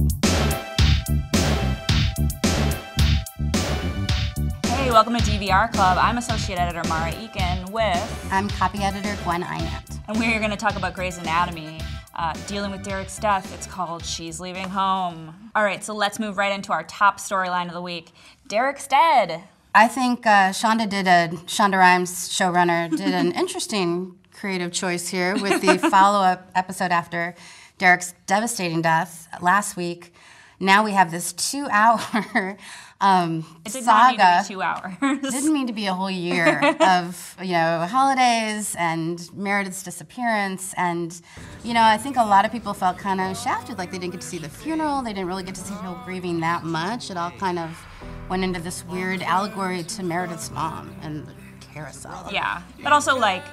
Hey, welcome to DVR Club. I'm Associate Editor Marah Eakin with... I'm Copy Editor Gwen Ihnat. And we're going to talk about Grey's Anatomy, dealing with Derek's death. It's called She's Leaving Home. All right, so let's move right into our top storyline of the week. Derek's dead. I think Shonda Rhimes, showrunner, did an interesting creative choice here with the follow-up episode after Derek's devastating death last week. Now we have this 2-hour it did saga. Not need to be 2 hours. Didn't mean to be a whole year of, holidays and Meredith's disappearance. And, I think a lot of people felt kind of shafted, like they didn't get to see the funeral. They didn't really get to see people grieving that much. It all kind of went into this weird allegory to Meredith's mom and the carousel. Yeah, but also like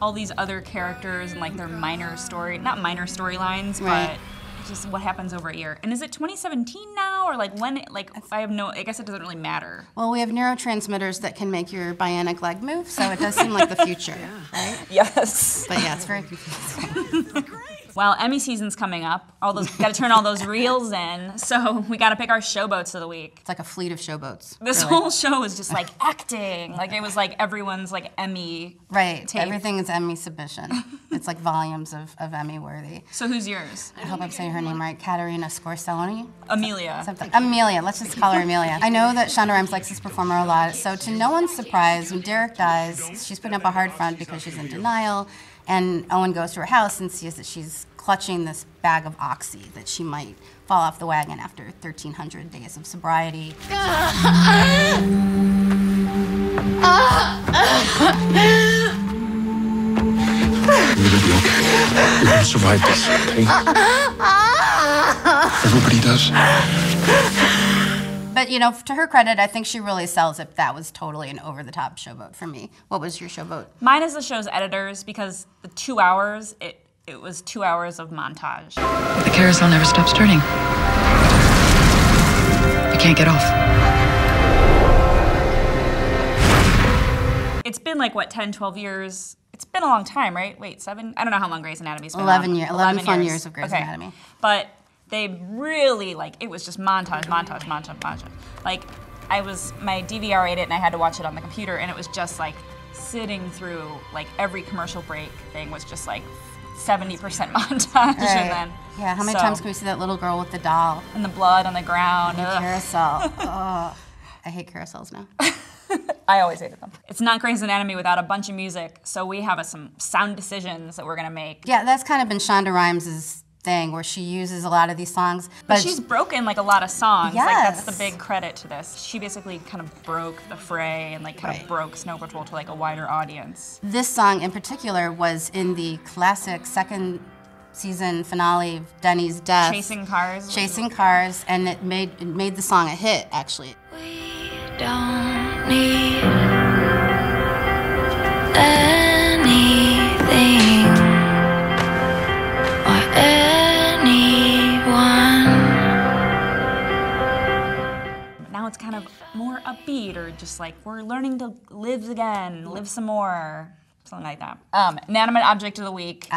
all these other characters and like their not minor storylines, right. But just what happens over a year. And is it 2017 now, or like when? Like I guess it doesn't really matter. Well, we have neurotransmitters that can make your bionic leg move, so it does seem like the future, right? Yes. But yeah, it's very confusing. Well, Emmy season's coming up. Got to turn all those reels in. So we got to pick our showboats of the week. It's like a fleet of showboats. This really. whole show is just like acting. Like it was like everyone's like Emmy. Right. Tape. Everything is Emmy submission. It's like volumes of Emmy worthy. So who's yours? I hope I'm saying her name right. Caterina Scorselloni. Amelia. Something. Amelia. Let's just call her Amelia. I know that Shonda Rhimes likes this performer a lot. So to no one's surprise, when Derek dies, she's putting up a hard front because she's in denial. And Owen goes to her house and sees that she's clutching this bag of Oxy, that she might fall off the wagon after 1,300 days of sobriety. You're gonna survive this, okay? Everybody does. But, to her credit, I think she really sells it. That was totally an over-the-top showboat for me. What was your showboat? Mine is the show's editors, because the 2 hours, it was 2 hours of montage. The carousel never stops turning. You can't get off. It's been like, what, 10, 12 years? It's been a long time, right? Wait, 7? I don't know how long Grey's Anatomy's been 11 on. years. 11 fun years of Grey's Anatomy. But they really, it was just montage. Like, my DVR ate it and I had to watch it on the computer, and it was just like sitting through, like, every commercial break thing was just like 70% montage. Right. And then, yeah, how many times can we see that little girl with the doll? And the blood on the ground. The carousel. Oh, I hate carousels now. I always hated them. It's not Grey's Anatomy without a bunch of music, so we have some sound decisions that we're gonna make. Yeah, that's kind of been Shonda Rhimes' thing, where she uses a lot of these songs. But she's broken like a lot of songs. Yes. Like that's the big credit to this. She basically kind of broke the fray and like kind of broke Snow Patrol to like a wider audience. This song in particular was in the classic second season finale of Denny's death. Chasing Cars. Chasing Cars, and it made the song a hit, actually. We don't need anything or anyone. Now it's kind of more upbeat, or just like we're learning to live again, live some more, something like that. Inanimate object of the week.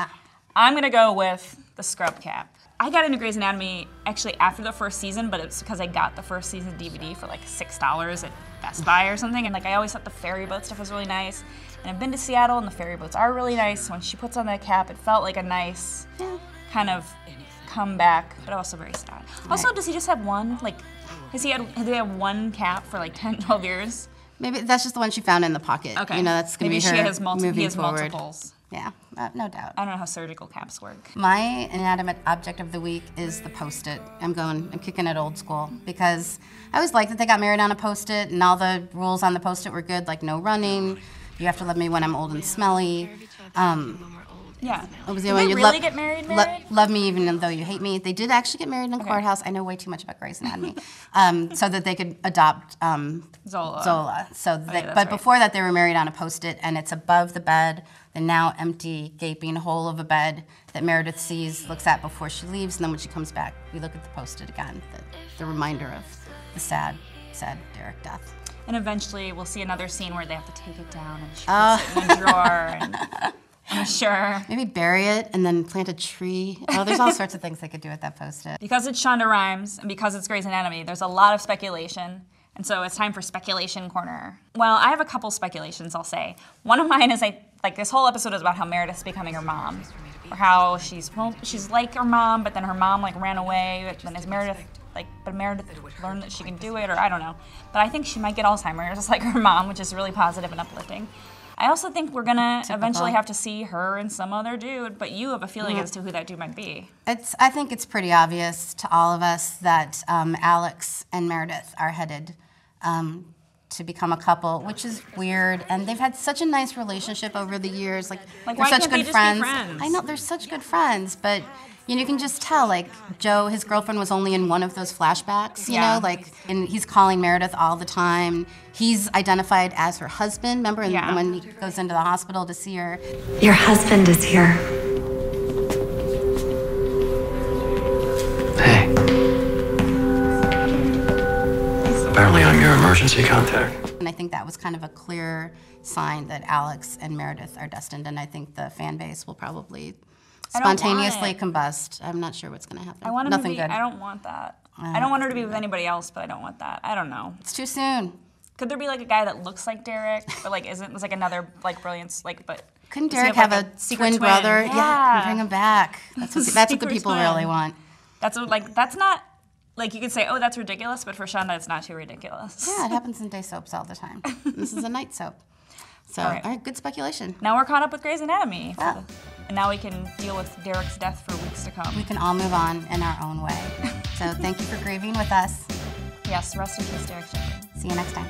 I'm gonna go with the scrub cap. I got into Grey's Anatomy actually after the first season, but it's because I got the first season DVD for like $6 at Best Buy or something, and like I always thought the ferry boat stuff was really nice. And I've been to Seattle, and the ferry boats are really nice. So when she puts on that cap, it felt like a nice kind of comeback, but also very sad. Also, does he just have one? Like, has he had one cap for like 10, 12 years? Maybe that's just the one she found in the pocket. Okay. That's gonna be her moving forward. Multiples. Yeah, no doubt. I don't know how surgical caps work. My inanimate object of the week is the Post-it. I'm kicking it old school, because I always liked that they got married on a Post-it, and all the rules on the Post-it were good, like no running, you have to love me when I'm old and smelly. Yeah. It was the Did way they you really get married? Love me even though you hate me. They did actually get married in a courthouse. I know way too much about Grey's Anatomy. So that they could adopt Zola. So before that, they were married on a Post-it, and it's above the bed, the now empty, gaping hole of a bed that Meredith looks at before she leaves, and then when she comes back, we look at the Post-it again, the reminder of the sad Derek death. And eventually, we'll see another scene where they have to take it down, and she puts it in a drawer. And I'm sure. Maybe bury it and then plant a tree. Oh, there's all sorts of things they could do with that Post-it. Because it's Shonda Rhimes and because it's Grey's Anatomy, there's a lot of speculation. And so it's time for Speculation Corner. Well, I have a couple speculations, I'll say. One of mine is, like this whole episode is about how Meredith's becoming her mom. Or how she's like her mom, but then her mom like ran away, but then is Meredith but Meredith learned that she can do it, or I don't know. But I think she might get Alzheimer's, just like her mom, which is really positive and uplifting. I also think we're gonna eventually have to see her and some other dude, but you have a feeling as to who that dude might be. I think it's pretty obvious to all of us that Alex and Meredith are headed to become a couple, which is weird. And they've had such a nice relationship over the years. Like they're why such can't good they just be friends. friends? I know they're such good friends, but you can just tell. Like Joe, his girlfriend was only in one of those flashbacks. You know, and he's calling Meredith all the time. He's identified as her husband. Remember when he goes into the hospital to see her? Your husband is here. Hey. Apparently I'm your emergency contact. And I think that was kind of a clear sign that Alex and Meredith are destined, and I think the fan base will probably spontaneously combust. I'm not sure what's going to happen. I want Nothing good. I don't want that. I don't want her to be with anybody else, but I don't want that. I don't know. It's too soon. Could there be like a guy that looks like Derek, but like isn't? It's like another like brilliance, like but. Couldn't Derek have a twin brother? Yeah, and bring him back. That's what the people really want. That's not. Like, you could say, oh, that's ridiculous, but for Shonda, it's not too ridiculous. Yeah, it happens in day soaps all the time. This is a night soap. So, all right, good speculation. Now we're caught up with Grey's Anatomy. Wow. And now we can deal with Derek's death for weeks to come. We can all move on in our own way. So thank you for grieving with us. Yes, rest in peace, Derek Shepherd. See you next time.